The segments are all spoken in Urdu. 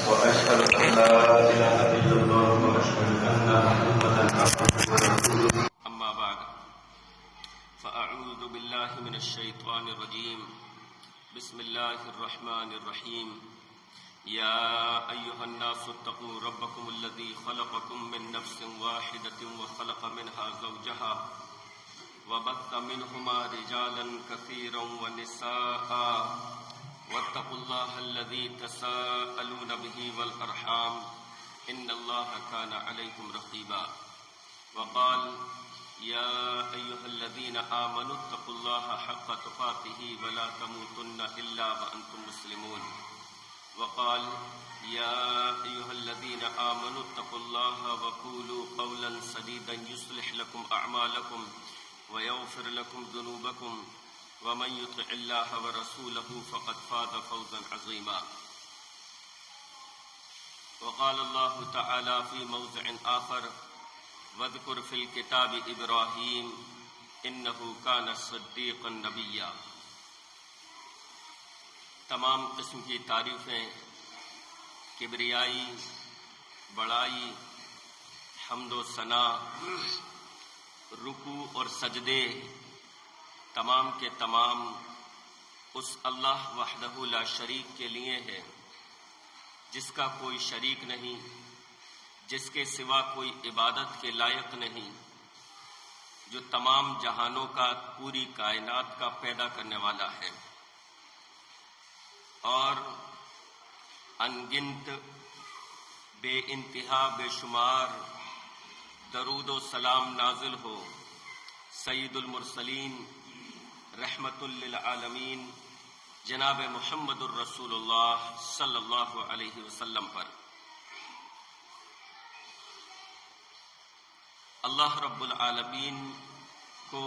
وأشهد أن لا إله إلا الله وأشهد أن محمدا عبده ورسوله أما بعد فأعوذ بالله من الشيطان الرجيم بسم الله الرحمن الرحيم يا أيها الناس اتقوا ربكم الذي خلقكم من نفس واحدة وخلق منها زوجها وبث منهما رجالا كثيرا ونساء واتقوا الله الذي تساءلون به والأرحام إن الله كان عليكم رقيبا وقال يا أيها الذين آمنوا اتقوا الله حق تقاته ولا تموتن إلا وأنتم مسلمون وقال يا أيها الذين آمنوا اتقوا الله وقولوا قولا سديدا يصلح لكم أعمالكم ويغفر لكم ذنوبكم ومن يطع الله ورسوله فقد فاز فوزا عظيما وقال الله تعالى في موضع آخر واذكر في الكتاب إبراهيم إنه كان صديقا نبيا. تمام قسم کی تعریفیں، کبریائی، بڑائی، حمد و ثنا، رکوع اور سجدے تمام کے تمام اس اللہ وحدہ لا شریک کے لیے ہے جس کا کوئی شریک نہیں، جس کے سوا کوئی عبادت کے لائق نہیں، جو تمام جہانوں کا، پوری کائنات کا پیدا کرنے والا ہے، اور انگنت بے انتہا بے شمار درود و سلام نازل ہو سید المرسلین رحمت للعالمین جناب محمد الرسول اللہ صلی اللہ علیہ وسلم پر۔ اللہ رب العالمین کو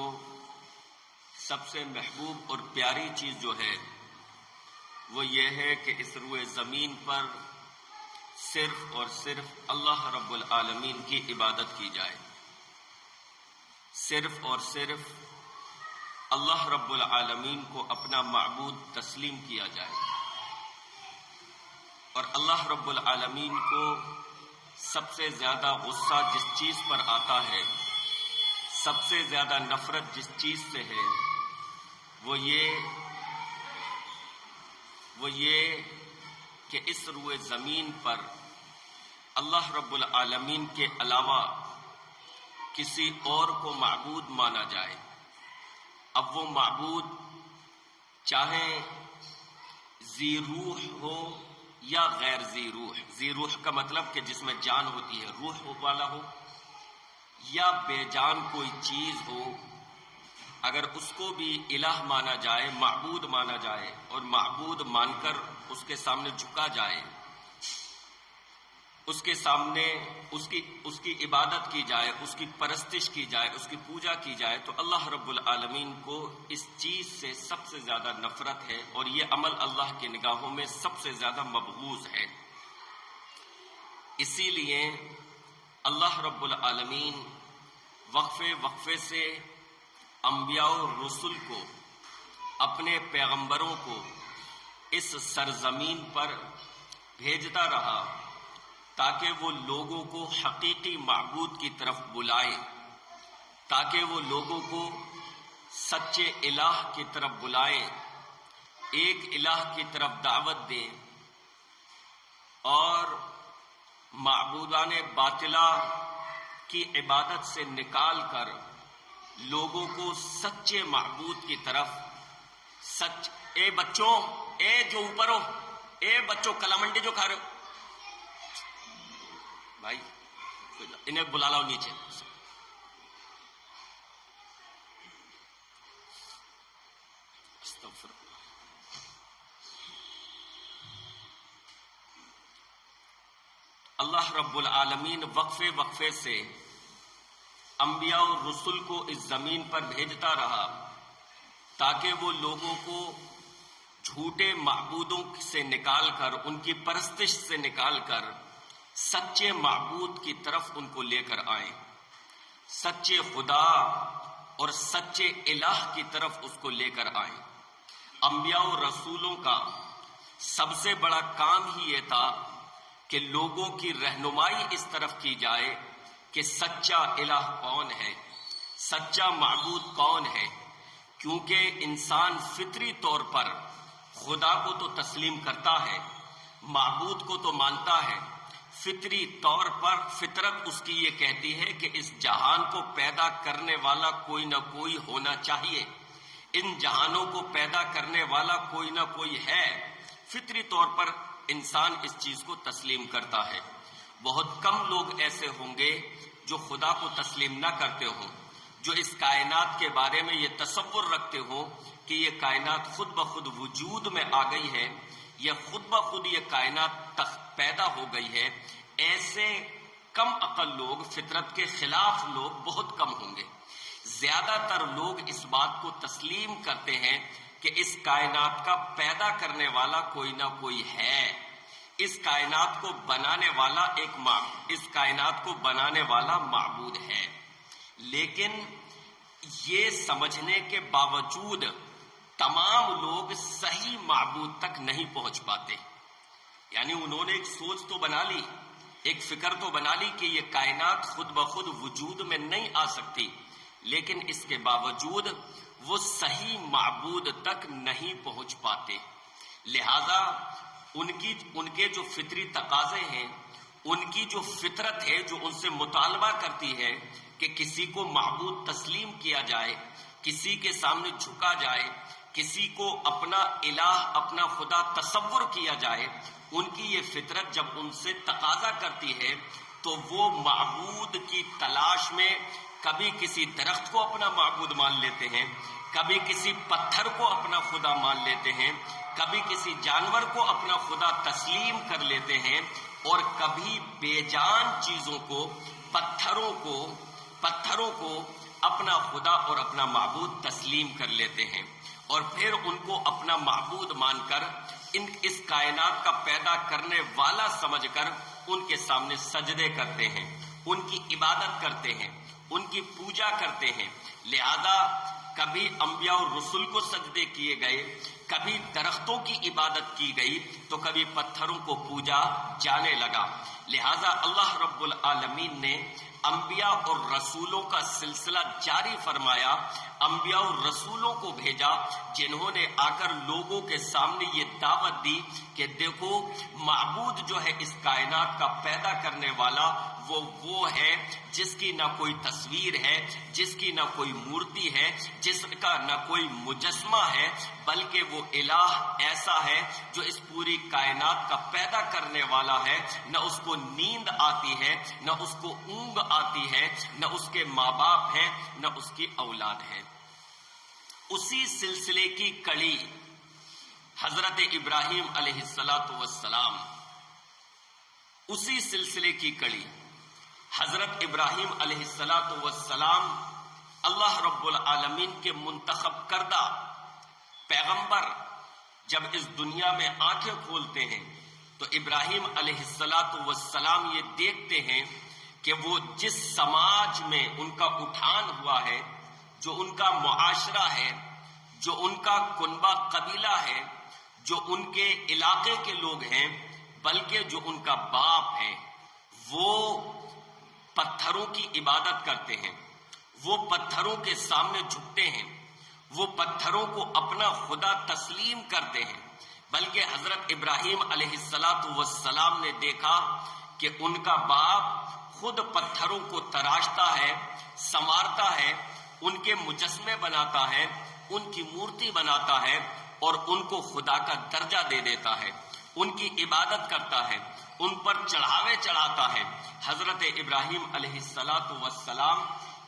سب سے محبوب اور پیاری چیز جو ہے وہ یہ ہے کہ اس روئے زمین پر صرف اور صرف اللہ رب العالمین کی عبادت کی جائے، صرف اور صرف اللہ رب العالمین کو اپنا معبود تسلیم کیا جائے، اور اللہ رب العالمین کو سب سے زیادہ غصہ جس چیز پر آتا ہے، سب سے زیادہ نفرت جس چیز سے ہے، وہ یہ کہ اس روئے زمین پر اللہ رب العالمین کے علاوہ کسی اور کو معبود مانا جائے۔ اب وہ معبود چاہے ذی روح ہو یا غیر ذی روح، ذی روح کا مطلب کہ جس میں جان ہوتی ہے، روح والا ہو، یا بے جان کوئی چیز ہو، اگر اس کو بھی الہ مانا جائے، معبود مانا جائے، اور معبود مان کر اس کے سامنے جھکا جائے، اس کے سامنے اس کی عبادت کی جائے، اس کی پرستش کی جائے، اس کی پوجا کی جائے، تو اللہ رب العالمین کو اس چیز سے سب سے زیادہ نفرت ہے، اور یہ عمل اللہ کی نگاہوں میں سب سے زیادہ مبغوض ہے۔ اسی لیے اللہ رب العالمین وقفے سے انبیاء و رسل کو، اپنے پیغمبروں کو اس سرزمین پر بھیجتا رہا تاکہ وہ لوگوں کو حقیقی معبود کی طرف بلائیں، تاکہ وہ لوگوں کو سچے الہ کی طرف بلائیں، ایک الہ کی طرف دعوت دیں، اور معبودان باطلہ کی عبادت سے نکال کر لوگوں کو سچے معبود کی طرف اے بچوں، اے جو اوپر ہو، اے بچوں کلا منڈی جو کھا رہے ہو، بھائی انہیں بلا لاؤ نیچے۔ اللہ رب العالمین وقفے سے انبیاء اور رسل کو اس زمین پر بھیجتا رہا تاکہ وہ لوگوں کو جھوٹے معبودوں سے نکال کر، ان کی پرستش سے نکال کر سچے معبود کی طرف ان کو لے کر آئیں، سچے خدا اور سچے الہ کی طرف اس کو لے کر آئیں۔ انبیاء و رسولوں کا سب سے بڑا کام ہی یہ تھا کہ لوگوں کی رہنمائی اس طرف کی جائے کہ سچا الہ کون ہے، سچا معبود کون ہے، کیونکہ انسان فطری طور پر خدا کو تو تسلیم کرتا ہے، معبود کو تو مانتا ہے، فطری طور پر فطرت اس کی یہ کہتی ہے کہ اس جہان کو پیدا کرنے والا کوئی نہ کوئی ہونا چاہیے، ان جہانوں کو پیدا کرنے والا کوئی نہ کوئی ہے۔ فطری طور پر انسان اس چیز کو تسلیم کرتا ہے۔ بہت کم لوگ ایسے ہوں گے جو خدا کو تسلیم نہ کرتے ہوں، جو اس کائنات کے بارے میں یہ تصور رکھتے ہوں کہ یہ کائنات خود بخود وجود میں آ گئی ہے یا خود بخود یہ کائنات پیدا ہو گئی ہے۔ ایسے کم عقل لوگ، فطرت کے خلاف لوگ بہت کم ہوں گے۔ زیادہ تر لوگ اس بات کو تسلیم کرتے ہیں کہ اس کائنات کا پیدا کرنے والا کوئی نہ کوئی ہے، اس کائنات کو بنانے والا اس کائنات کو بنانے والا معبود ہے۔ لیکن یہ سمجھنے کے باوجود تمام لوگ صحیح معبود تک نہیں پہنچ پاتے۔ یعنی انہوں نے ایک سوچ تو بنا لی، ایک فکر تو بنا لی کہ یہ کائنات خود بخود وجود میں نہیں آ سکتی، لیکن اس کے باوجود وہ صحیح معبود تک نہیں پہنچ پاتے۔ لہذا ان کے جو فطری تقاضے ہیں، ان کی جو فطرت ہے جو ان سے مطالبہ کرتی ہے کہ کسی کو معبود تسلیم کیا جائے، کسی کے سامنے جھکا جائے، کسی کو اپنا الہ، اپنا خدا تصور کیا جائے، ان کی یہ فطرت جب ان سے تقاضا کرتی ہے تو وہ معبود کی تلاش میں کبھی کسی درخت کو اپنا معبود مان لیتے ہیں، کبھی کسی پتھر کو اپنا خدا مان لیتے ہیں، کبھی کسی جانور کو اپنا خدا تسلیم کر لیتے ہیں، اور کبھی بے جان چیزوں کو، پتھروں کو اپنا خدا اور اپنا معبود تسلیم کر لیتے ہیں، اور پھر ان کو اپنا معبود مان کر اس کائنات کا پیدا کرنے والا سمجھ کر ان کے سامنے سجدے کرتے ہیں، ان کی عبادت کرتے ہیں، ان کی پوجا کرتے ہیں۔ لہذا کبھی انبیاء اور رسول کو سجدے کیے گئے، کبھی درختوں کی عبادت کی گئی، تو کبھی پتھروں کو پوجا جانے لگا۔ لہذا اللہ رب العالمین نے انبیاء اور رسولوں کا سلسلہ جاری فرمایا، انبیاء اور رسولوں کو بھیجا جنہوں نے آ کر لوگوں کے سامنے یہ دعوت دی کہ دیکھو، معبود جو ہے اس کائنات کا پیدا کرنے والا وہ ہے جس کی نہ کوئی تصویر ہے، جس کی نہ کوئی مورتی ہے، جس کا نہ کوئی مجسمہ ہے، بلکہ وہ الہ ایسا ہے جو اس پوری کائنات کا پیدا کرنے والا ہے۔ نہ اس کو نیند آتی ہے، نہ اس کو اونگ آتی ہے، نہ اس کے ماں باپ ہیں، نہ اس کی اولاد ہے۔ اسی سلسلے کی کڑی حضرت ابراہیم علیہ السلام، اسی سلسلے کی کڑی حضرت ابراہیم علیہ السلام اللہ رب العالمین کے منتخب کردہ پیغمبر جب اس دنیا میں آنکھیں کھولتے ہیں تو ابراہیم علیہ السلام یہ دیکھتے ہیں کہ وہ جس سماج میں ان کا اٹھان ہوا ہے، جو ان کا معاشرہ ہے، جو ان کا کنبہ قبیلہ ہے، جو ان کے علاقے کے لوگ ہیں، بلکہ جو ان کا باپ ہے، وہ پتھروں کی عبادت کرتے ہیں، وہ پتھروں کے سامنے جھکتے ہیں، وہ پتھروں کو اپنا خدا تسلیم کرتے ہیں۔ بلکہ حضرت ابراہیم علیہ السلام نے دیکھا کہ ان کا باپ خود پتھروں کو تراشتا ہے، سنوارتا ہے، ان کے مجسمے بناتا ہے، ان کی مورتی بناتا ہے، اور ان کو خدا کا درجہ دے دیتا ہے، ان کی عبادت کرتا ہے، ان پر چڑھاوے چڑھاتا ہے۔ حضرت ابراہیم علیہ السلام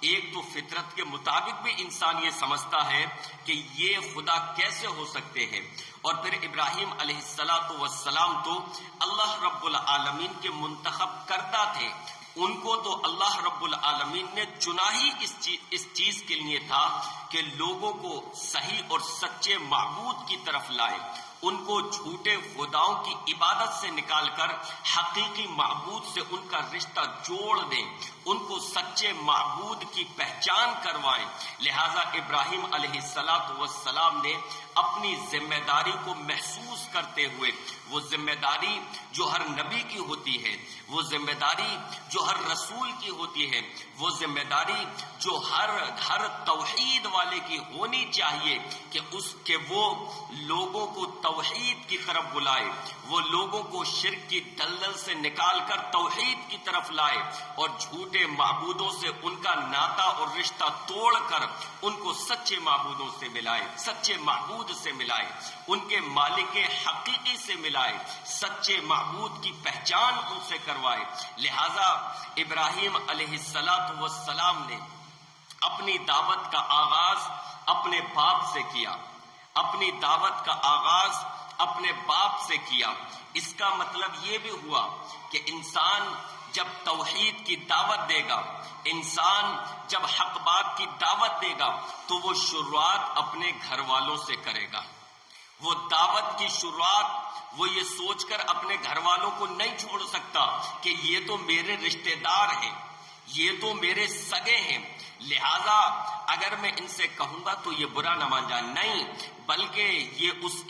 ایک تو فطرت کے مطابق بھی انسان یہ سمجھتا ہے کہ یہ خدا کیسے ہو سکتے ہیں، اور پھر ابراہیم علیہ السلام تو اللہ رب العالمین کے منتخب کردہ تھے، ان کو تو اللہ رب العالمین نے چنا ہی اس چیز کے لیے تھا کہ لوگوں کو صحیح اور سچے معبود کی طرف لائے، ان کو جھوٹے خداؤں کی عبادت سے نکال کر حقیقی معبود سے ان کا رشتہ جوڑ دیں، ان کو سچے معبود کی پہچان کروائیں۔ لہذا ابراہیم علیہ السلام نے اپنی ذمہ داری کو محسوس کرتے ہوئے، وہ ذمہ داری جو ہر نبی کی ہوتی ہے، وہ ذمہ داری جو ہر رسول کی ہوتی ہے، وہ ذمہ داری جو ہر توحید والے کی ہونی چاہیے کہ وہ لوگوں کو توحید کی طرف بلائے، وہ لوگوں کو شرک کی دلدل سے نکال کر توحید کی طرف لائے، اور جھوٹے معبودوں سے ان کا ناتا اور رشتہ توڑ کر ان کو سچے معبودوں سے ملائے، سچے معبود سے ملائے، ان کے مالک حقیقی سے ملائے، سچے معبود کی پہچان ان سے کروائے۔ لہذا ابراہیم علیہ السلام نے اپنی دعوت کا آغاز اپنے باپ سے کیا، اپنی دعوت کا آغاز اپنے باپ سے کیا۔ اس کا مطلب یہ بھی ہوا کہ انسان جب توحید کی دعوت دے گا، انسان جب حق بات کی دعوت دے گا، تو وہ شروعات اپنے گھر والوں سے کرے گا۔ وہ دعوت کی شروعات وہ یہ سوچ کر اپنے گھر والوں کو نہیں چھوڑ سکتا کہ یہ تو میرے رشتہ دار ہیں، یہ تو میرے سگے ہیں، لہذا اگر میں ان سے کہوں گا تو یہ برا نہ مان جائے۔ نہیں، بلکہ یہ اس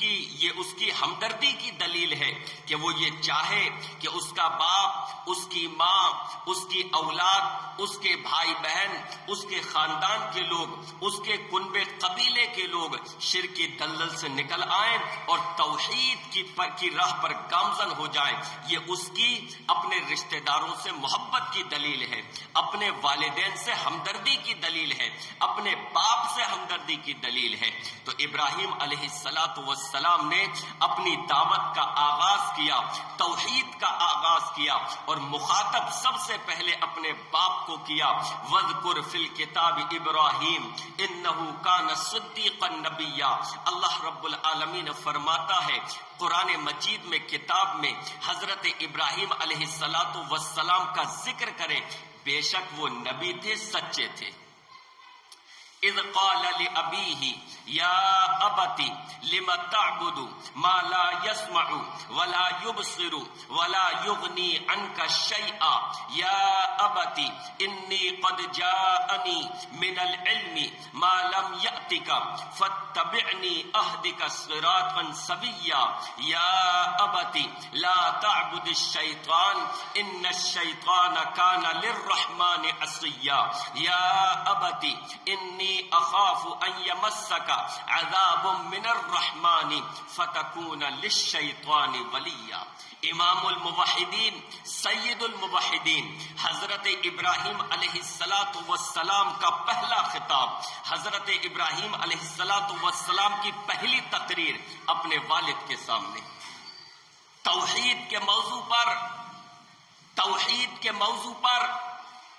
کی ہمدردی کی دلیل ہے کہ وہ یہ چاہے کہ اس کا باپ، اس کی ماں، اس کی اولاد، اس کے بھائی بہن، اس کے خاندان کے لوگ، اس کے کنبے قبیلے کے لوگ شرک کی دلدل سے نکل آئیں اور توحید کی راہ پر گامزن ہو جائیں۔ یہ اس کی اپنے رشتہ داروں سے محبت کی دلیل ہے، اپنے والدین سے ہمدردی کی دلیل ہے، اپنے باپ سے ہمدردی کی دلیل ہے۔ تو ابراہیم علیہ السلام نے اپنی دعوت کا آغاز کیا، توحید کا آغاز کیا، اور مخاطب سب سے پہلے اپنے باپ کو کیا۔ وَاذْكُرْ فِي الْكِتَابِ إِبْرَاهِيمَ إِنَّهُ كَانَ صِدِّيقًا نَبِيًّا۔ اللہ رب العالمین فرماتا ہے قرآن مجید میں، کتاب میں، حضرت ابراہیم علیہ السلام کا ذکر کریں، بے شک وہ نبی تھے، سچے تھے۔ اذ قال لأبيه يا أبت لم تعبد ما لا يسمع ولا يبصر ولا يغني عنك شيئا يا أبت إني قد جاءني من العلم ما لم يأتك فاتبعني أهدك صراطا سويا يا أبت لا تعبد الشيطان إن الشيطان كان للرحمن عصيا يا أبت إني اخاف ان يمسك عذاب من الرحمن فتكون للشيطان وليا۔ امام الموحدین، سید الموحدین حضرت ابراہیم علیہ السلام کا پہلا خطاب، حضرت ابراہیم علیہ السلام کی پہلی تقریر اپنے والد کے سامنے توحید کے موضوع پر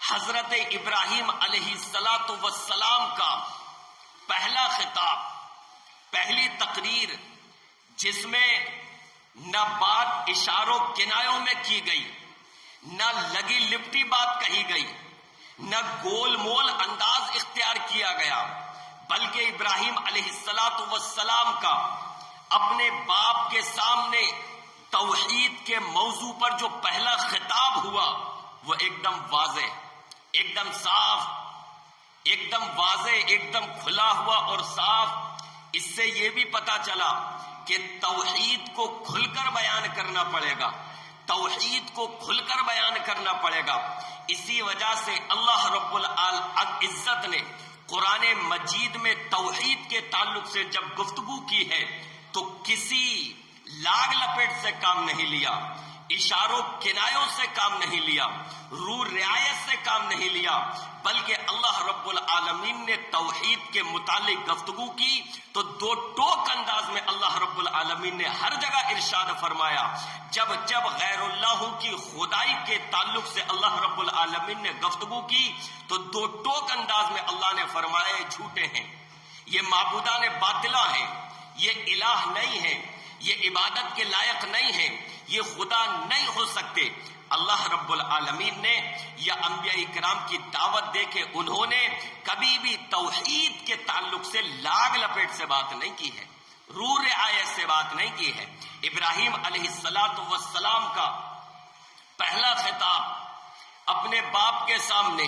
حضرت ابراہیم علیہ السلام کا پہلا خطاب، پہلی تقریر، جس میں نہ بات اشاروں کنایوں میں کی گئی، نہ لگی لپٹی بات کہی گئی، نہ گول مول انداز اختیار کیا گیا، بلکہ ابراہیم علیہ السلام کا اپنے باپ کے سامنے توحید کے موضوع پر جو پہلا خطاب ہوا، وہ ایک دم واضح، ایک دم صاف، ایک دم واضح، ایک دم کھلا ہوا اور صاف۔ اس سے یہ بھی پتا چلا کہ توحید کو کھل کر بیان کرنا پڑے گا، توحید کو کھل کر بیان کرنا پڑے گا۔ اسی وجہ سے اللہ رب العزت نے قرآن مجید میں توحید کے تعلق سے جب گفتگو کی ہے تو کسی لاگ لپیٹ سے کام نہیں لیا، اشاروں کنایوں سے کام نہیں لیا، رو رعایت سے کام نہیں لیا، بلکہ اللہ رب العالمین نے توحید کے متعلق گفتگو کی تو دو ٹوک انداز میں اللہ رب العالمین نے ہر جگہ ارشاد فرمایا۔ جب غیر اللہ کی خدائی کے تعلق سے اللہ رب العالمین نے گفتگو کی تو دو ٹوک انداز میں اللہ نے فرمایا یہ جھوٹے ہیں، یہ معبودان باطلہ ہیں، یہ الہ نہیں ہے، یہ عبادت کے لائق نہیں ہے، یہ خدا نہیں ہو سکتے۔ اللہ رب العالمین نے یا انبیاء کرام کی دعوت دے کے انہوں نے کبھی بھی توحید کے تعلق سے لاگ لپیٹ سے بات نہیں کی ہے، رو رعایت سے بات نہیں کی ہے۔ ابراہیم علیہ السلام کا پہلا خطاب اپنے باپ کے سامنے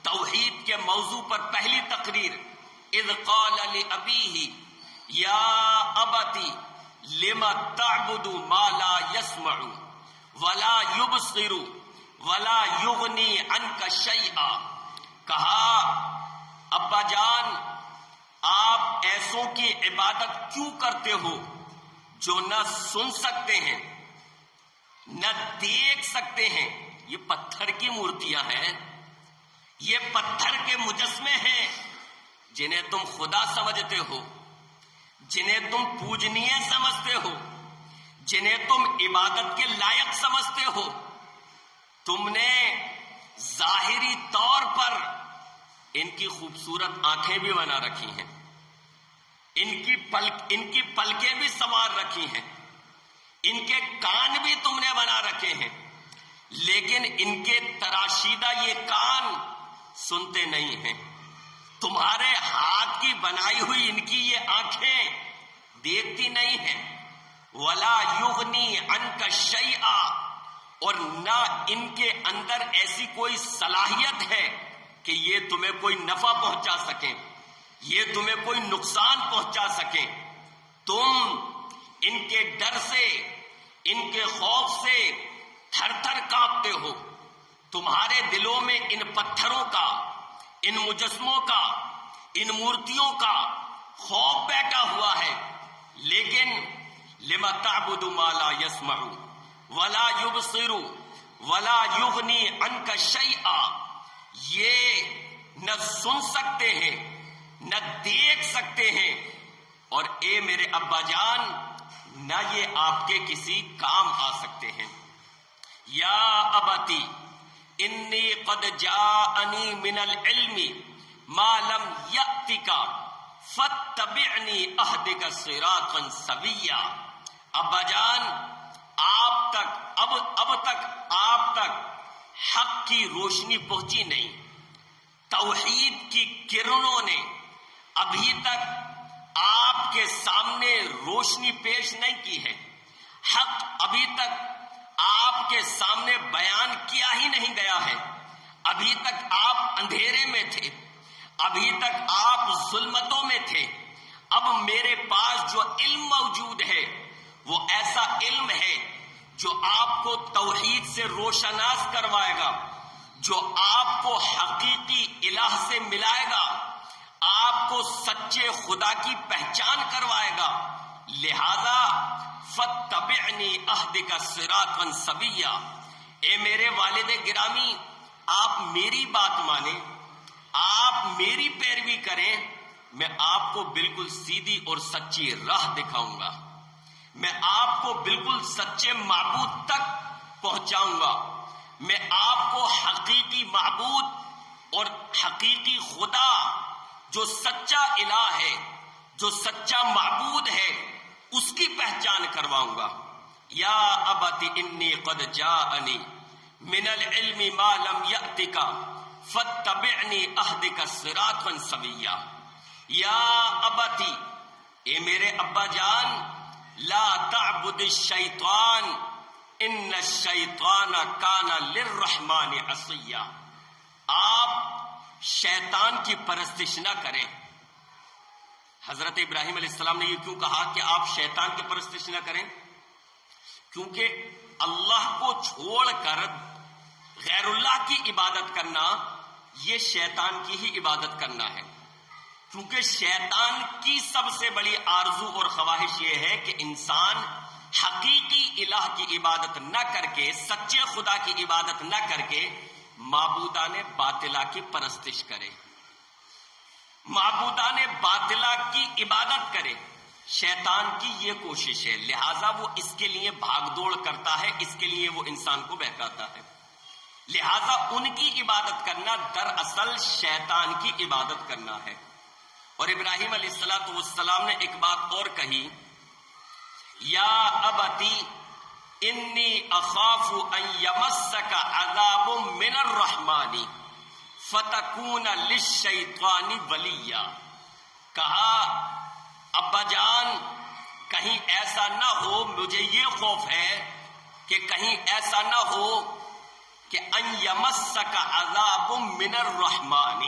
توحید کے موضوع پر پہلی تقریر، اذ قال لأبیہ یا ابتی لم تعبد ما لا يسمع ولا يبصر ولا يغنی عنک شیئا، کہا ابا جان آپ ایسوں کی عبادت کیوں کرتے ہو جو نہ سن سکتے ہیں نہ دیکھ سکتے ہیں؟ یہ پتھر کی مورتیاں ہیں، یہ پتھر کے مجسمے ہیں جنہیں تم خدا سمجھتے ہو، جنہیں تم پوجنیے سمجھتے ہو، جنہیں تم عبادت کے لائق سمجھتے ہو۔ تم نے ظاہری طور پر ان کی خوبصورت آنکھیں بھی بنا رکھی ہیں، ان کی پلکیں بھی سنوار رکھی ہیں، ان کے کان بھی تم نے بنا رکھے ہیں، لیکن ان کے تراشیدہ یہ کان سنتے نہیں ہیں۔ تمہارے ہاتھ کی بنائی ہوئی ان کی یہ آنکھیں دیکھتی نہیں ہیں۔ ولا یغنی عنک شیئا، اور نہ ان کے اندر ایسی کوئی صلاحیت ہے کہ یہ تمہیں کوئی نفع پہنچا سکیں، یہ تمہیں کوئی نقصان پہنچا سکیں۔ تم ان کے ڈر سے، ان کے خوف سے تھر تھر کانپتے ہو۔ تمہارے دلوں میں ان پتھروں کا، ان مجسموں کا، ان مورتیوں کا خوف بیٹھا ہوا ہے، لیکن لم تعبد ما لا يسمع ولا يبصر ولا يغنی عنک شیئا، یہ نہ سن سکتے ہیں نہ دیکھ سکتے ہیں، اور اے میرے ابا جان نہ یہ آپ کے کسی کام آ سکتے ہیں۔ یا ابتی انی قد جاءنی من العلم ما لم یأتک فاتبعنی اہدک صراطا سویا۔ ابا جان اب تک آپ تک حق کی روشنی پہنچی نہیں، توحید کی کرنوں نے ابھی تک آپ کے سامنے روشنی پیش نہیں کی ہے، حق ابھی تک آپ کے سامنے بیان کیا ہی نہیں گیا ہے۔ ابھی تک آپ اندھیرے میں تھے، ابھی تک آپ ظلمتوں میں تھے۔ اب میرے پاس جو علم موجود ہے وہ ایسا علم ہے جو آپ کو توحید سے روشناس کروائے گا، جو آپ کو حقیقی الہ سے ملائے گا، آپ کو سچے خدا کی پہچان کروائے گا۔ لہذا فاتبعنی اہدک صراطا سویا، اے میرے والد گرامی آپ میری بات مانیں، آپ میری پیروی کریں، میں آپ کو بالکل سیدھی اور سچی راہ دکھاؤں گا، میں آپ کو بالکل سچے معبود تک پہنچاؤں گا، میں آپ کو حقیقی معبود اور حقیقی خدا جو سچا الہ ہے، جو سچا معبود ہے، اس کی پہچان کرواؤں گا۔ یا ابت انی قد جاءنی من العلم ما لم یأتک فاتبعنی اہدک صراطا سویا۔ یا ابتی، اے میرے ابا جان، لا تعبد الشیطان ان الشیطان کان للرحمن عصیا، آپ شیطان کی پرستش نہ کریں۔ حضرت ابراہیم علیہ السلام نے یہ کیوں کہا کہ آپ شیطان کی پرستش نہ کریں؟ کیونکہ اللہ کو چھوڑ کر غیر اللہ کی عبادت کرنا یہ شیطان کی ہی عبادت کرنا ہے، کیونکہ شیطان کی سب سے بڑی آرزو اور خواہش یہ ہے کہ انسان حقیقی الہ کی عبادت نہ کر کے، سچے خدا کی عبادت نہ کر کے معبودان باطلہ کی پرستش کرے، معبودان باطلہ کی عبادت کرے۔ شیطان کی یہ کوشش ہے، لہٰذا وہ اس کے لیے بھاگ دوڑ کرتا ہے، اس کے لیے وہ انسان کو بہکاتا ہے۔ لہٰذا ان کی عبادت کرنا دراصل شیطان کی عبادت کرنا ہے۔ اور ابراہیم علیہ السلام نے ایک بات اور کہی، یا ابتی انی اخاف ان یمسک عذاب من الرحمن فتکون للشیطان ولیا، کہا ابا جان کہیں ایسا نہ ہو، مجھے یہ خوف ہے کہ کہیں ایسا نہ ہو کہ ان یمسک عذاب من الرحمن،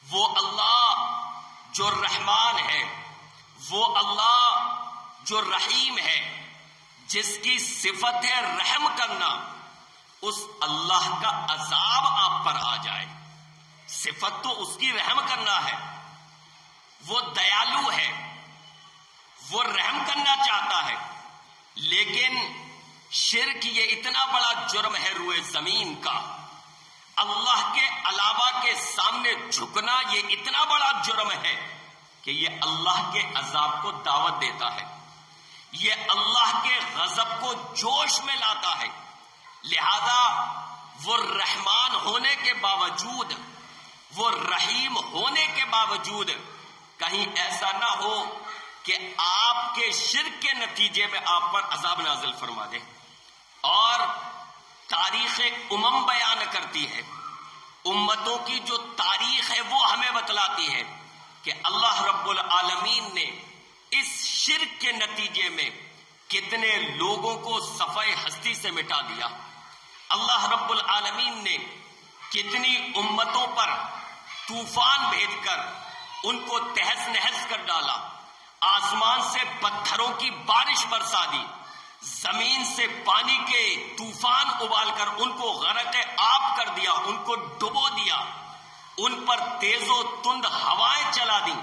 وہ اللہ جو رحمان ہے، وہ اللہ جو رحیم ہے، جس کی صفت ہے رحم کرنا، اس اللہ کا عذاب آپ پر آ جائے۔ صفت تو اس کی رحم کرنا ہے، وہ دیالو ہے، وہ رحم کرنا چاہتا ہے، لیکن شرک یہ اتنا بڑا جرم ہے روئے زمین کا، اللہ کے علاوہ کے سامنے جھکنا یہ اتنا بڑا جرم ہے کہ یہ اللہ کے عذاب کو دعوت دیتا ہے، یہ اللہ کے غضب کو جوش میں لاتا ہے۔ لہذا وہ رحمان ہونے کے باوجود، وہ رحیم ہونے کے باوجود کہیں ایسا نہ ہو کہ آپ کے شرک کے نتیجے میں آپ پر عذاب نازل فرما دے۔ اور تاریخ بیان کرتی ہے، امتوں کی جو تاریخ ہے وہ ہمیں بتلاتی ہے کہ اللہ رب العالمین نے اس شرک کے نتیجے میں کتنے لوگوں کو صفحہ ہستی سے مٹا دیا۔ اللہ رب العالمین نے کتنی امتوں پر طوفان بھیج کر ان کو تہس نہس کر ڈالا، آسمان سے پتھروں کی بارش برسا دی، زمین سے پانی کے طوفان ابال کر ان کو غرق آب کر دیا، ان کو ڈبو دیا، ان پر تیز و تند ہوائیں چلا دی۔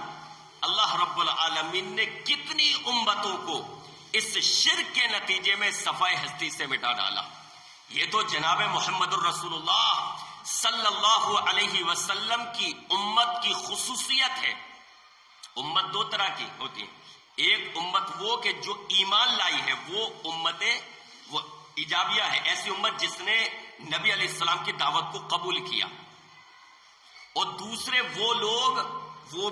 اللہ رب العالمین نے کتنی امتوں کو اس شرک کے نتیجے میں صفحہ ہستی سے مٹا ڈالا۔ یہ تو جناب محمد الرسول اللہ صلی اللہ علیہ وسلم کی امت کی خصوصیت ہے۔ امت دو طرح کی ہوتی ہے، ایک امت وہ کہ جو ایمان لائی ہے، وہ امت وہ ایجابیہ ہے، ایسی امت جس نے نبی علیہ السلام کی دعوت کو قبول کیا، اور دوسرے وہ لوگ وہ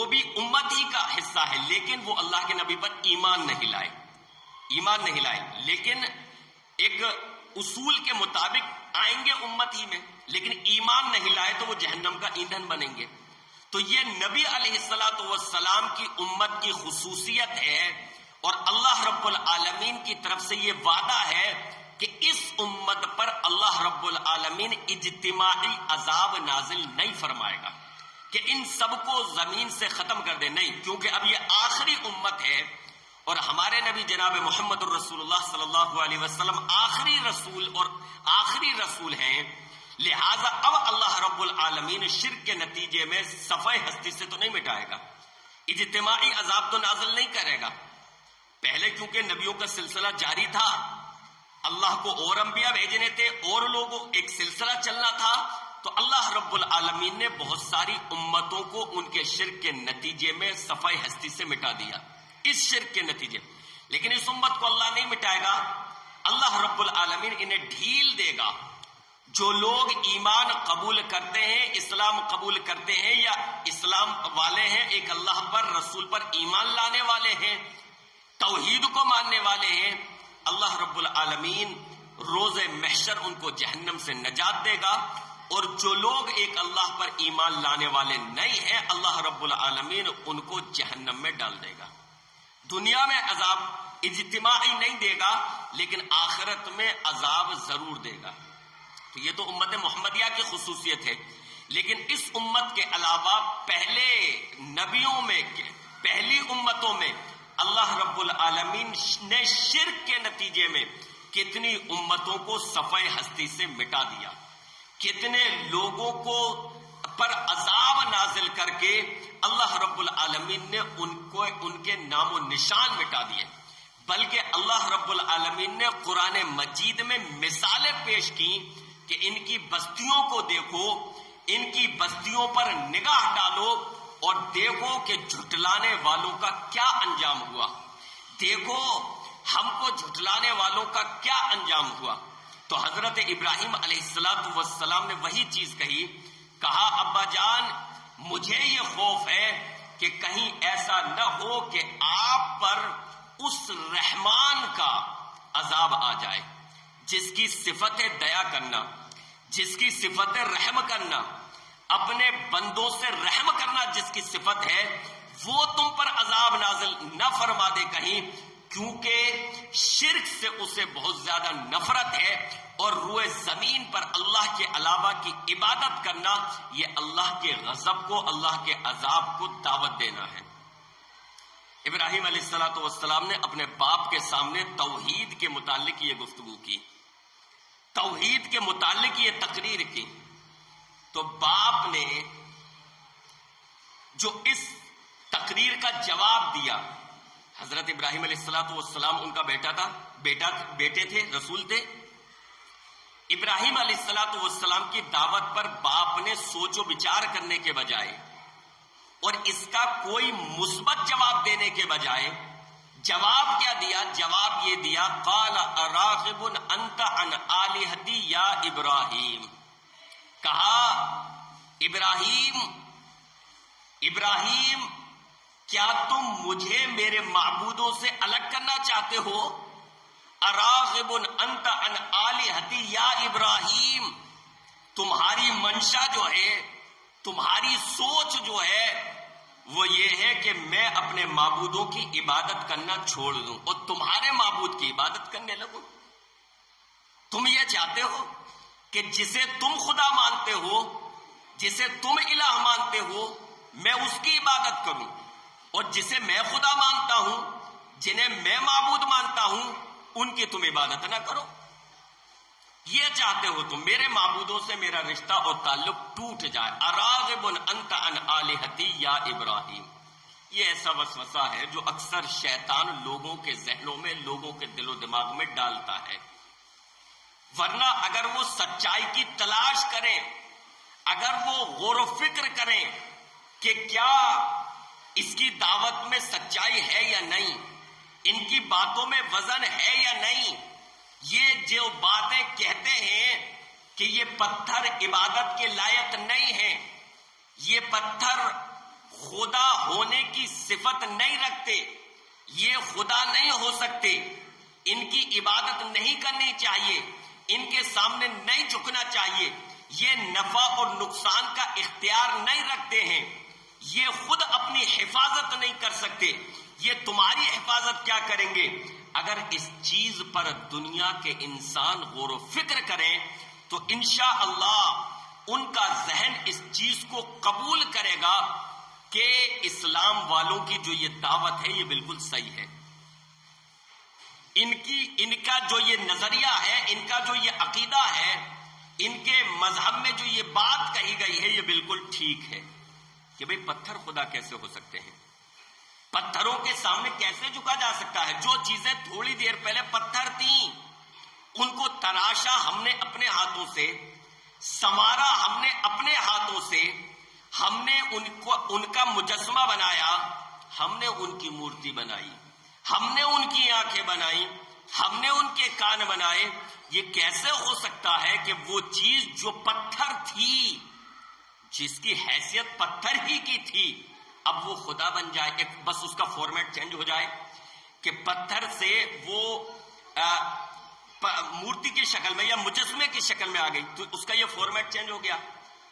بھی امت ہی کا حصہ ہے، لیکن وہ اللہ کے نبی پر ایمان نہیں لائے، لیکن ایک اصول کے مطابق آئیں گے امت ہی میں، لیکن ایمان نہیں لائے تو وہ جہنم کا ایندھن بنیں گے۔ تو یہ نبی علیہ السلام کی امت کی خصوصیت ہے، اور اللہ رب العالمین کی طرف سے یہ وعدہ ہے کہ اس امت پر اللہ رب العالمین اجتماعی عذاب نازل نہیں فرمائے گا کہ ان سب کو زمین سے ختم کر دے، نہیں، کیونکہ اب یہ آخری امت ہے، اور ہمارے نبی جناب محمد الرسول اللہ صلی اللہ علیہ وسلم آخری رسول ہیں۔ لہٰذا اب اللہ رب العالمین شرک کے نتیجے میں صفحہ ہستی سے تو نہیں مٹائے گا، اجتماعی عذاب تو نازل نہیں کرے گا۔ پہلے کیونکہ نبیوں کا سلسلہ جاری تھا، اللہ کو اور انبیاء بھیجنے تھے، اور لوگوں ایک سلسلہ چلنا تھا، تو اللہ رب العالمین نے بہت ساری امتوں کو ان کے شرک کے نتیجے میں صفحہ ہستی سے مٹا دیا، اس شرک کے نتیجے۔ لیکن اس امت کو اللہ نہیں مٹائے گا، اللہ رب العالمین انہیں ڈھیل دے گا۔ جو لوگ ایمان قبول کرتے ہیں، اسلام قبول کرتے ہیں، یا اسلام والے ہیں، ایک اللہ پر، رسول پر ایمان لانے والے ہیں، توحید کو ماننے والے ہیں، اللہ رب العالمین روز محشر ان کو جہنم سے نجات دے گا۔ اور جو لوگ ایک اللہ پر ایمان لانے والے نہیں ہیں، اللہ رب العالمین ان کو جہنم میں ڈال دے گا۔ دنیا میں عذاب اجتماعی نہیں دے گا، لیکن آخرت میں عذاب ضرور دے گا۔ تو یہ تو امت محمدیہ کی خصوصیت ہے۔ لیکن اس امت کے علاوہ پہلے نبیوں میں، پہلی امتوں میں اللہ رب العالمین نے شرک کے نتیجے میں کتنی امتوں کو صفحہ ہستی سے مٹا دیا، کتنے لوگوں کو پر عذاب نازل کر کے اللہ رب العالمین نے ان کے نام و نشان مٹا دیے۔ بلکہ اللہ رب العالمین نے قرآن مجید میں مثالیں پیش کی کہ ان کی بستیوں کو دیکھو، ان کی بستیوں پر نگاہ ڈالو اور دیکھو کہ جھٹلانے والوں کا کیا انجام ہوا، دیکھو ہم کو جھٹلانے والوں کا کیا انجام ہوا۔ تو حضرت ابراہیم علیہ السلام نے وہی چیز کہا ابا جان مجھے یہ خوف ہے کہ کہیں ایسا نہ ہو کہ آپ پر اس رحمان کا عذاب آ جائے جس کی صفت ہے دیا کرنا، جس کی صفت ہے رحم کرنا، اپنے بندوں سے رحم کرنا جس کی صفت ہے، وہ تم پر عذاب نازل نہ فرما دے کہیں، کیونکہ شرک سے اسے بہت زیادہ نفرت ہے، اور روئے زمین پر اللہ کے علاوہ کی عبادت کرنا یہ اللہ کے غضب کو، اللہ کے عذاب کو دعوت دینا ہے۔ ابراہیم علیہ السلام نے اپنے باپ کے سامنے توحید کے متعلق یہ گفتگو کی، توحید کے متعلق یہ تقریر کی، تو باپ نے جو اس تقریر کا جواب دیا، حضرت ابراہیم علیہ السلام ان کا بیٹے تھے، رسول تھے۔ ابراہیم علیہ السلام کی دعوت پر باپ نے سوچ و بچار کرنے کے بجائے اور اس کا کوئی مثبت جواب دینے کے بجائے جواب کیا دیا؟ جواب یہ دیا، قال اراغب انت عن آلہتی یا ابراہیم، کہا ابراہیم کیا تم مجھے میرے معبودوں سے الگ کرنا چاہتے ہو؟ اراغب انت عن آلہتی یا ابراہیم، تمہاری منشا جو ہے، تمہاری سوچ جو ہے وہ یہ ہے کہ میں اپنے معبودوں کی عبادت کرنا چھوڑ دوں اور تمہارے معبود کی عبادت کرنے لگوں۔ تم یہ چاہتے ہو کہ جسے تم خدا مانتے ہو، جسے تم الہ مانتے ہو، میں اس کی عبادت کروں، اور جسے میں خدا مانتا ہوں، جنہیں میں معبود مانتا ہوں، ان کی تم عبادت نہ کرو۔ یہ چاہتے ہو تم میرے معبودوں سے میرا رشتہ اور تعلق ٹوٹ جائے۔ اراغب انت عن آلہتی یا ابراہیم، یہ ایسا وسوسہ ہے جو اکثر شیطان لوگوں کے ذہنوں میں، لوگوں کے دل و دماغ میں ڈالتا ہے، ورنہ اگر وہ سچائی کی تلاش کریں، اگر وہ غور و فکر کریں کہ کیا اس کی دعوت میں سچائی ہے یا نہیں، ان کی باتوں میں وزن ہے یا نہیں، یہ جو باتیں کہتے ہیں کہ یہ پتھر عبادت کے لائق نہیں ہیں، یہ پتھر خدا ہونے کی صفت نہیں رکھتے، یہ خدا نہیں ہو سکتے، ان کی عبادت نہیں کرنی چاہیے، ان کے سامنے نہیں جھکنا چاہیے، یہ نفع اور نقصان کا اختیار نہیں رکھتے ہیں، یہ خود اپنی حفاظت نہیں کر سکتے، یہ تمہاری حفاظت کیا کریں گے؟ اگر اس چیز پر دنیا کے انسان غور و فکر کریں تو انشاءاللہ ان کا ذہن اس چیز کو قبول کرے گا کہ اسلام والوں کی جو یہ دعوت ہے یہ بالکل صحیح ہے، ان کا جو یہ نظریہ ہے، ان کا جو یہ عقیدہ ہے، ان کے مذہب میں جو یہ بات کہی گئی ہے یہ بالکل ٹھیک ہے کہ بھئی پتھر خدا کیسے ہو سکتے ہیں، پتھروں کے سامنے کیسے جھکا جا سکتا ہے؟ جو چیزیں تھوڑی دیر پہلے پتھر تھیں ان کو تراشا ہم نے اپنے ہاتھوں سے، سنوارا ہم نے اپنے ہاتھوں سے، ہم نے ان کا مجسمہ بنایا، ہم نے ان کی مورتی بنائی، ہم نے ان کی آنکھیں بنائی، ہم نے ان کے کان بنائے۔ یہ کیسے ہو سکتا ہے کہ وہ چیز جو پتھر تھی، جس کی حیثیت پتھر ہی کی تھی، اب وہ خدا بن جائے؟ ایک بس اس کا فارمیٹ چینج ہو جائے کہ پتھر سے وہ مورتی کی شکل میں یا مجسمے کی شکل میں آ گئی، تو اس کا یہ فارمیٹ چینج ہو گیا،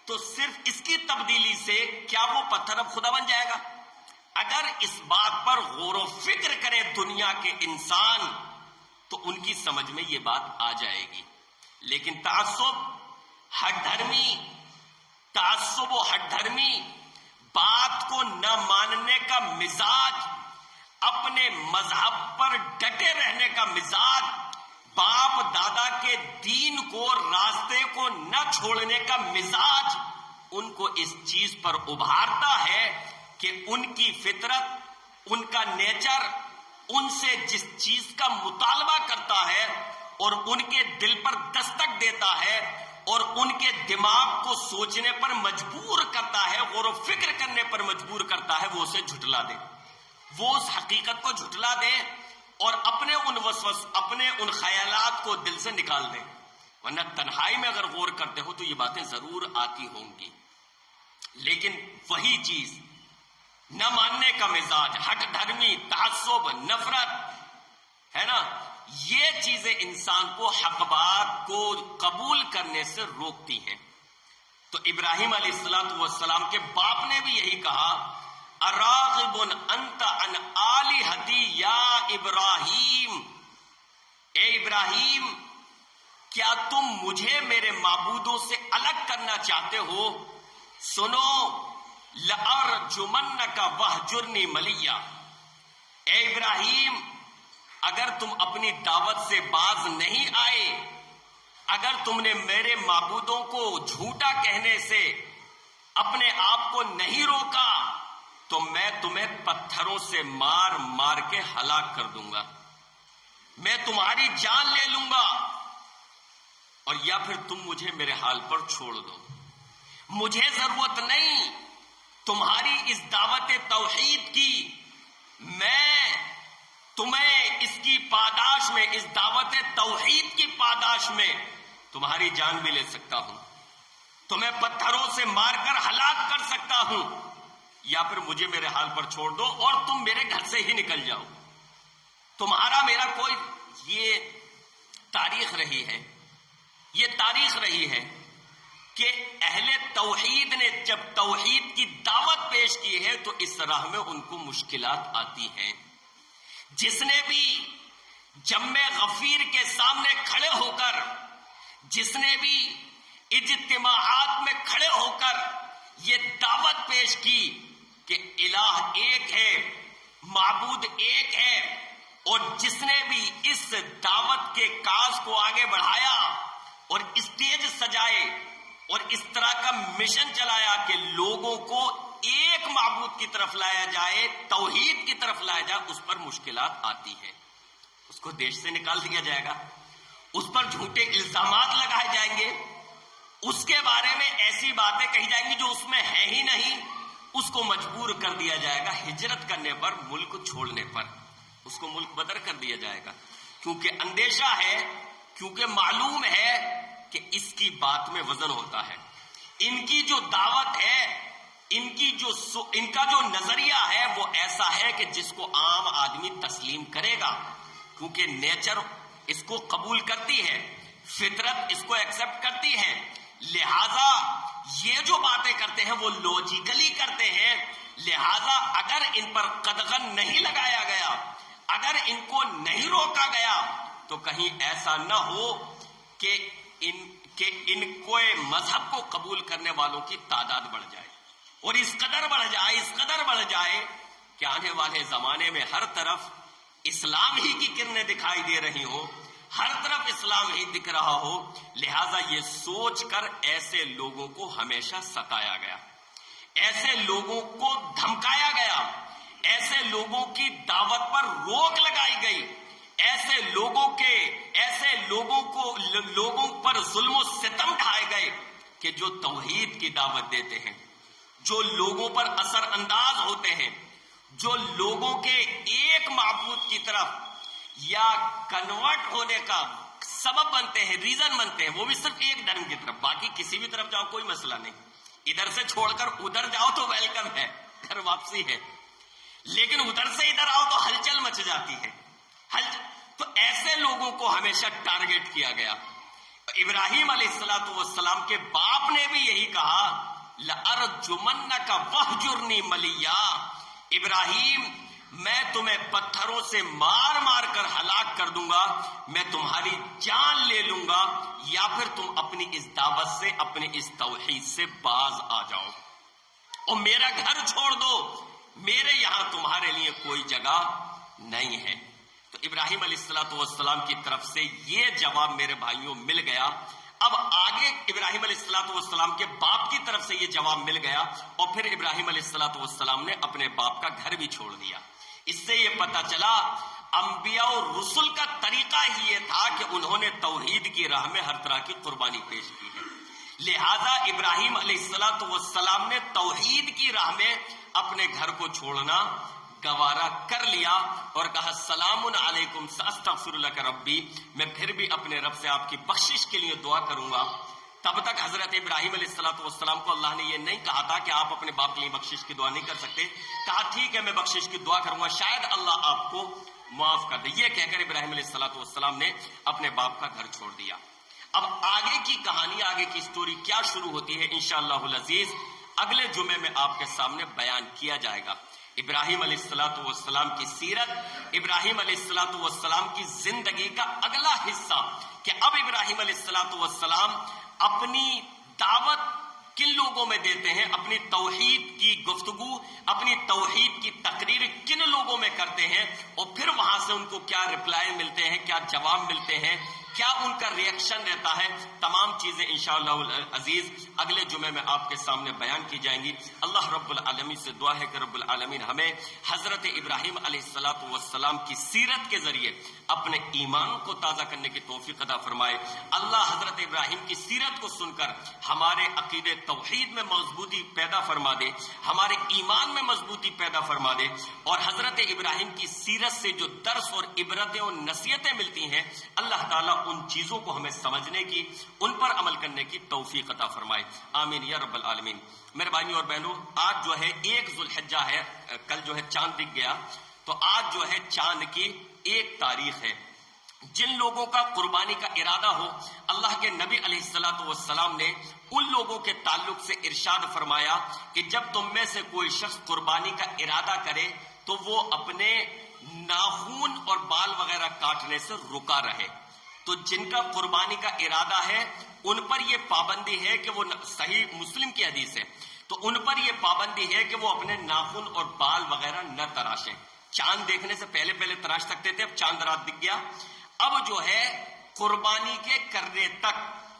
تو صرف اس کی تبدیلی سے کیا وہ پتھر اب خدا بن جائے گا؟ اگر اس بات پر غور و فکر کرے دنیا کے انسان تو ان کی سمجھ میں یہ بات آ جائے گی، لیکن تعصب و ہٹ دھرمی، بات کو نہ ماننے کا مزاج، اپنے مذہب پر ڈٹے رہنے کا مزاج، باپ دادا کے دین کو، راستے کو نہ چھوڑنے کا مزاج ان کو اس چیز پر ابھارتا ہے کہ ان کی فطرت، ان کا نیچر ان سے جس چیز کا مطالبہ کرتا ہے اور ان کے دل پر دستک دیتا ہے اور ان کے دماغ کو سوچنے پر مجبور کرتا ہے، غور و فکر کرنے پر مجبور کرتا ہے، وہ اسے جھٹلا دے، وہ اس حقیقت کو جھٹلا دے اور اپنے ان خیالات کو دل سے نکال دے۔ ورنہ تنہائی میں اگر غور کرتے ہو تو یہ باتیں ضرور آتی ہوں گی، لیکن وہی چیز نہ ماننے کا مزاج، ہٹ دھرمی، تعصب، نفرت ہے نا، یہ چیزیں انسان کو حق بات کو قبول کرنے سے روکتی ہیں۔ تو ابراہیم علیہ السلام کے باپ نے بھی یہی کہا، اراغب انت عن آلہتی یا ابراہیم، اے ابراہیم کیا تم مجھے میرے معبودوں سے الگ کرنا چاہتے ہو؟ سنو، لأرجمنک وہجرنی ملیا، اے ابراہیم اگر تم اپنی دعوت سے باز نہیں آئے، اگر تم نے میرے معبودوں کو جھوٹا کہنے سے اپنے آپ کو نہیں روکا تو میں تمہیں پتھروں سے مار مار کے ہلاک کر دوں گا، میں تمہاری جان لے لوں گا، اور یا پھر تم مجھے میرے حال پر چھوڑ دو۔ مجھے ضرورت نہیں تمہاری اس دعوت توحید کی، میں تمہیں اس کی پاداش میں، اس دعوت توحید کی پاداش میں تمہاری جان بھی لے سکتا ہوں، تمہیں پتھروں سے مار کر ہلاک کر سکتا ہوں، یا پھر مجھے میرے حال پر چھوڑ دو اور تم میرے گھر سے ہی نکل جاؤ۔ تمہارا میرا کوئی، یہ تاریخ رہی ہے، یہ تاریخ رہی ہے کہ اہل توحید نے جب توحید کی دعوت پیش کی ہے تو اس راہ میں ان کو مشکلات آتی ہیں۔ جس نے بھی جم غفیر کے سامنے کھڑے ہو کر، جس نے بھی اجتماعات میں کھڑے ہو کر یہ دعوت پیش کی کہ الہ ایک ہے، معبود ایک ہے، اور جس نے بھی اس دعوت کے کاز کو آگے بڑھایا اور اسٹیج سجائے اور اس طرح کا مشن چلایا کہ لوگوں کو ایک معبود کی طرف لایا جائے، توحید کی طرف لایا جائے، اس پر مشکلات آتی ہے۔ اس کو دیش سے نکال دیا جائے گا، اس پر جھوٹے الزامات لگائے جائیں گے، اس کے بارے میں ایسی باتیں کہی جائیں گی جو اس میں ہے ہی نہیں، اس کو مجبور کر دیا جائے گا ہجرت کرنے پر، ملک چھوڑنے پر، اس کو ملک بدر کر دیا جائے گا، کیونکہ اندیشہ ہے، کیونکہ معلوم ہے کہ اس کی بات میں وزن ہوتا ہے۔ ان کی جو دعوت ہے، ان کا جو نظریہ ہے وہ ایسا ہے کہ جس کو عام آدمی تسلیم کرے گا، کیونکہ نیچر اس کو قبول کرتی ہے، فطرت اس کو ایکسپٹ کرتی ہے، لہذا یہ جو باتیں کرتے ہیں وہ لوجیکلی کرتے ہیں، لہذا اگر ان پر قدغن نہیں لگایا گیا، اگر ان کو نہیں روکا گیا تو کہیں ایسا نہ ہو کہ ان کو مذہب کو قبول کرنے والوں کی تعداد بڑھ جائے، اور اس قدر بڑھ جائے کہ آنے والے زمانے میں ہر طرف اسلام ہی کی کرنیں دکھائی دے رہی ہوں، ہر طرف اسلام ہی دکھ رہا ہو۔ لہذا یہ سوچ کر ایسے لوگوں کو ہمیشہ ستایا گیا، ایسے لوگوں کو دھمکایا گیا، ایسے لوگوں کی دعوت پر روک لگائی گئی، ایسے لوگوں پر ظلم و ستم ڈھائے گئے کہ جو توحید کی دعوت دیتے ہیں، جو لوگوں پر اثر انداز ہوتے ہیں، جو لوگوں کے ایک معبود کی طرف یا کنورٹ ہونے کا سبب بنتے ہیں، ریزن بنتے ہیں، وہ بھی صرف ایک دھرم کی طرف، باقی کسی بھی طرف جاؤ کوئی مسئلہ نہیں، ادھر سے چھوڑ کر ادھر جاؤ تو ویلکم ہے، گھر واپسی ہے، لیکن ادھر سے ادھر آؤ تو ہلچل مچ جاتی ہے۔ تو ایسے لوگوں کو ہمیشہ ٹارگٹ کیا گیا۔ ابراہیم علیہ السلام کے باپ نے بھی یہی کہا، لَأَرْجُمَنَّكَ وَهْجُرْنِي مَلِيًّا، ابراہیم میں تمہیں پتھروں سے مار مار کر ہلاک کر دوں گا، میں تمہاری جان لے لوں گا، یا پھر تم اپنی اس دعوت سے، اپنی اس توحید سے باز آ جاؤ اور میرا گھر چھوڑ دو، میرے یہاں تمہارے لیے کوئی جگہ نہیں ہے۔ تو ابراہیم علیہ السلام کی طرف سے یہ جواب میرے بھائیوں مل گیا۔ اب آگے ابراہیم علیہ السلام کے باپ کی طرف سے یہ جواب مل گیا، اور پھر ابراہیم علیہ السلام نے اپنے باپ کا گھر بھی چھوڑ دیا۔ اس سے یہ پتہ چلا انبیاء اور رسل کا طریقہ ہی یہ تھا کہ انہوں نے توحید کی راہ میں ہر طرح کی قربانی پیش کی ہے، لہذا ابراہیم علیہ السلام نے توحید کی راہ میں اپنے گھر کو چھوڑنا گوارا کر لیا اور کہا، السلام علیکم ساستغفر لک ربی، میں پھر بھی اپنے رب سے آپ کی بخشش کے لیے دعا کروں گا۔ تب تک حضرت ابراہیم علیہ السلام کو اللہ نے یہ نہیں کہا تھا کہ آپ اپنے باپ کے لیے بخشش کی دعا نہیں کر سکتے، کہا ٹھیک ہے میں بخشش کی دعا کروں گا، شاید اللہ آپ کو معاف کر دے۔ یہ کہہ کر ابراہیم علیہ السلام نے اپنے باپ کا گھر چھوڑ دیا۔ اب آگے کی کہانی، آگے کی سٹوری کیا شروع ہوتی ہے انشاءاللہ العزیز اگلے جمعے میں آپ کے سامنے بیان کیا جائے گا۔ ابراہیم علیہ السلام کی سیرت، ابراہیم علیہ السلام کی زندگی کا اگلا حصہ کہ اب ابراہیم علیہ السلام اپنی دعوت کن لوگوں میں دیتے ہیں، اپنی توحید کی گفتگو، اپنی توحید کی تقریر کن لوگوں میں کرتے ہیں، اور پھر وہاں سے ان کو کیا رپلائی ملتے ہیں، کیا جواب ملتے ہیں، کیا ان کا ریئیکشن رہتا ہے، تمام چیزیں انشاءاللہ العزیز اگلے جمعے میں آپ کے سامنے بیان کی جائیں گی۔ اللہ رب العالمین سے دعا ہے کہ رب العالمین ہمیں حضرت ابراہیم علیہ السلام کی سیرت کے ذریعے اپنے ایمان کو تازہ کرنے کی توفیق عطا فرمائے۔ اللہ حضرت ابراہیم کی سیرت کو سن کر ہمارے عقیدے توحید میں مضبوطی پیدا فرما دے، ہمارے ایمان میں مضبوطی پیدا فرما دے، اور حضرت ابراہیم کی سیرت سے جو درس اور عبرتیں اور نصیحتیں ملتی ہیں اللہ تعالیٰ ان چیزوں کو ہمیں سمجھنے کی، ان پر عمل کرنے کی توفیق عطا فرمائے، آمین یا رب العالمین۔ میرے بھائیوں اور بہنوں، آج جو ہے 1 ذو الحجہ ہے، کل جو ہے چاند دکھ گیا، تو آج جو ہے چاند کی 1 تاریخ ہے۔ جن لوگوں کا قربانی کا ارادہ ہو، اللہ کے نبی علیہ السلام نے ان لوگوں کے تعلق سے ارشاد فرمایا کہ جب تم میں سے کوئی شخص قربانی کا ارادہ کرے تو وہ اپنے ناخن اور بال وغیرہ کاٹنے سے رکا رہے۔ تو جن کا قربانی کا ارادہ ہے ان پر یہ پابندی ہے کہ وہ، صحیح مسلم کی حدیث ہے، تو ان پر یہ پابندی ہے کہ وہ اپنے ناخن اور بال وغیرہ نہ تراشیں۔ چاند دیکھنے سے پہلے تراش سکتے تھے، اب چاند رات دکھ گیا، اب جو ہے قربانی کے کرنے تک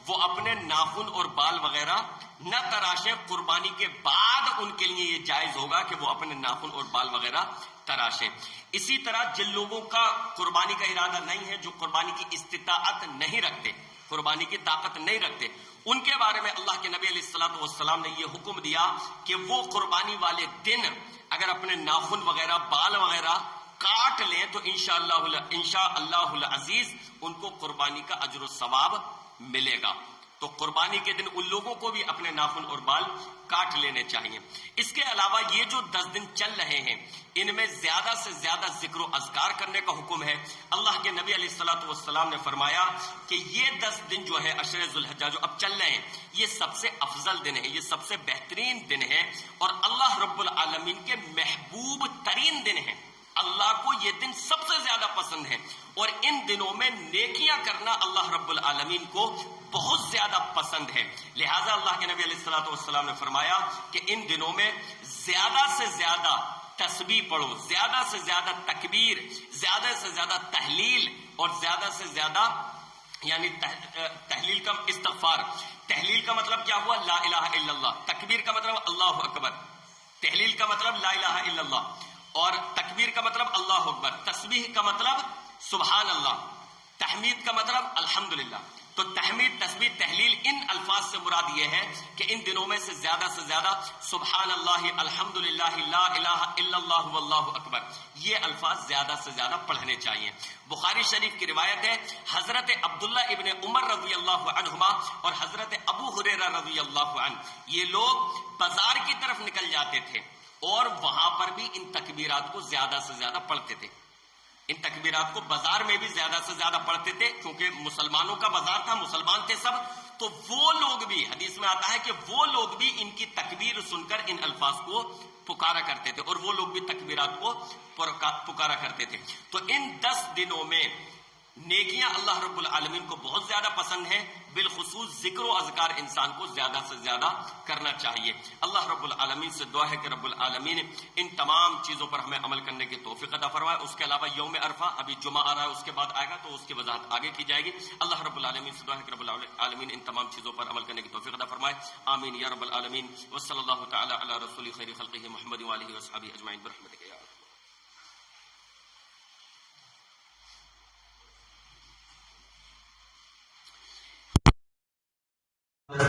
وہ اپنے ناخن اور بال وغیرہ نہ تراشیں۔ قربانی کے بعد ان کے لیے یہ جائز ہوگا کہ وہ اپنے ناخن اور بال وغیرہ تراشیں۔ اسی طرح جن لوگوں کا قربانی کا ارادہ نہیں ہے، جو قربانی کی استطاعت نہیں رکھتے، قربانی کی طاقت نہیں رکھتے، ان کے بارے میں اللہ کے نبی علیہ السلام نے یہ حکم دیا کہ وہ قربانی والے دن اگر اپنے ناخن وغیرہ بال وغیرہ کاٹ لیں تو انشاءاللہ العزیز ان کو قربانی کا اجر و ثواب ملے گا۔ تو قربانی کے دن ان لوگوں کو بھی اپنے ناخن اور بال کاٹ لینے چاہیے۔ اس کے علاوہ یہ جو 10 دن چل رہے ہیں ان میں زیادہ سے زیادہ ذکر و اذکار کرنے کا حکم ہے۔ اللہ کے نبی علیہ السلام نے فرمایا کہ یہ 10 دن جو ہے عشر ذو الحجہ جو اب چل رہے ہیں، یہ سب سے افضل دن ہے، یہ سب سے بہترین دن ہے، اور اللہ رب العالمین کے محبوب ترین دن ہے۔ اللہ کو یہ دن سب سے زیادہ پسند ہے، اور ان دنوں میں نیکیاں کرنا اللہ رب العالمین کو بہت زیادہ پسند ہے۔ لہٰذا اللہ کے نبی علیہ السلام نے فرمایا کہ ان دنوں میں زیادہ سے زیادہ تسبیح پڑھو، زیادہ سے زیادہ تکبیر، زیادہ سے زیادہ تحلیل، اور زیادہ سے زیادہ یعنی تحلیل کا استغفار۔ تحلیل کا مطلب کیا ہوا؟ لا الہ الا اللہ۔ تکبیر کا مطلب اللہ اکبر، تحلیل کا مطلب لا الہ الا اللہ، اور تکبیر کا مطلب اللہ اکبر، تسبیح کا مطلب سبحان اللہ، تحمید کا مطلب الحمدللہ۔ تو تحمید، تسبیح، تحلیل ان الفاظ سے مراد یہ ہے کہ ان دنوں میں سے زیادہ سبحان اللہ، الحمدللہ، لا الہ الا اللہ واللہ اکبر، یہ الفاظ زیادہ سے زیادہ پڑھنے چاہیے۔ بخاری شریف کی روایت ہے، حضرت عبداللہ ابن عمر رضی اللہ عنہما اور حضرت ابو ہریرہ رضی اللہ عنہ، یہ لوگ بازار کی طرف نکل جاتے تھے اور وہاں پر بھی ان تکبیرات کو زیادہ سے زیادہ پڑھتے تھے۔ ان تکبیرات کو بازار میں بھی زیادہ سے زیادہ پڑھتے تھے، کیونکہ مسلمانوں کا بازار تھا، مسلمان تھے سب، تو وہ لوگ بھی، حدیث میں آتا ہے کہ وہ لوگ بھی ان کی تکبیر سن کر ان الفاظ کو پکارا کرتے تھے، اور وہ لوگ بھی تکبیرات کو پکارا کرتے تھے۔ تو ان 10 دنوں میں نیکیاں اللہ رب العالمین کو بہت زیادہ پسند ہیں، بالخصوص ذکر و اذکار انسان کو زیادہ سے زیادہ کرنا چاہیے۔ اللہ رب العالمین سے دعا ہے کہ رب العالمین ان تمام چیزوں پر ہمیں عمل کرنے کی توفیق عطا فرمائے۔ اس کے علاوہ یوم عرفہ ابھی جمعہ آ رہا ہے، اس کے بعد آئے گا تو اس کی وضاحت آگے کی جائے گی۔ اللہ رب العالمین سے دعا ہے کہ رب العالمین ان تمام چیزوں پر عمل کرنے کی توفیق عطا فرمائے، آمین یا رب العالمین۔ وصلی اللہ تعالی علی رسول خیر خلقہ محمد وآلہ وصحبہ اجمعین برحمتک یا